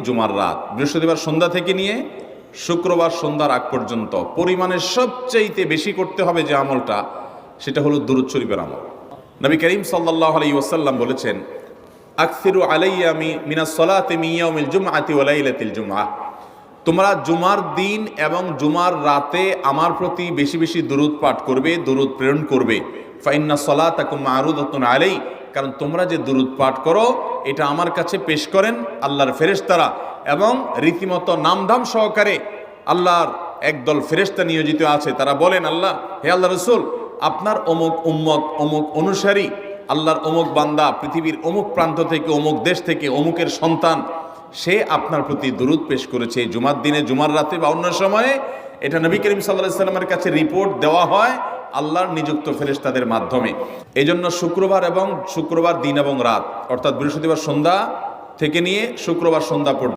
জুমার রাত, বৃহস্পতিবার সন্ধ্যা থেকে নিয়ে শুক্রবার সন্ধ্যার আগ পর্যন্ত পরিমাণের সবচাইতে বেশি করতে হবে যে আমলটা, সেটা হলো দুরূদ শরীফের আমল। নবী করিম সাল্লাল্লাহু আলাইহি ওয়াসাল্লাম বলেছেন, আকসিরু আলাইয়া মিনাস সালাতি মিন ইয়াউমিল জুমআতি ওয়া লাইলাতিল জুমআহ, তোমরা জুমার দিন এবং জুমার রাতে আমার প্রতি বেশি বেশি দুরূদ পাঠ করবে, দুরূদ প্রেরণ করবে। ফাইন্না সালাতাকুম মা'রুদাতুন আলাই, কারণ তোমরা যে দুরূদ পাঠ করো এটা আমার কাছে পেশ করেন আল্লাহর ফেরেশতারা, এবং রীতিমতো নামধাম সহকারে আল্লাহর একদল ফেরেশতা নিয়োজিত আছে। তারা বলেন, আল্লাহ, হে আল্লাহ রসুল, আপনার অমুক উম্মত, অমুক অনুসারী, আল্লাহর অমুক বান্দা পৃথিবীর অমুক প্রান্ত থেকে, অমুক দেশ থেকে, অমুকের সন্তান, সে আপনার প্রতি দুরূদ পেশ করেছে জুমার দিনে, জুমার রাতে বা অন্য সময়ে। এটা নবী করিম সাল্লাল্লাহু আলাইহি সাল্লামের কাছে রিপোর্ট দেওয়া হয় আল্লাহর নিযুক্ত ফেরেশতাদের মাধ্যমে। এই জন্য শুক্রবার দিন এবং রাত, অর্থাৎ বৃহস্পতিবার সন্ধ্যা থেকে নিয়ে শুক্রবার সন্ধ্যা পর্যন্ত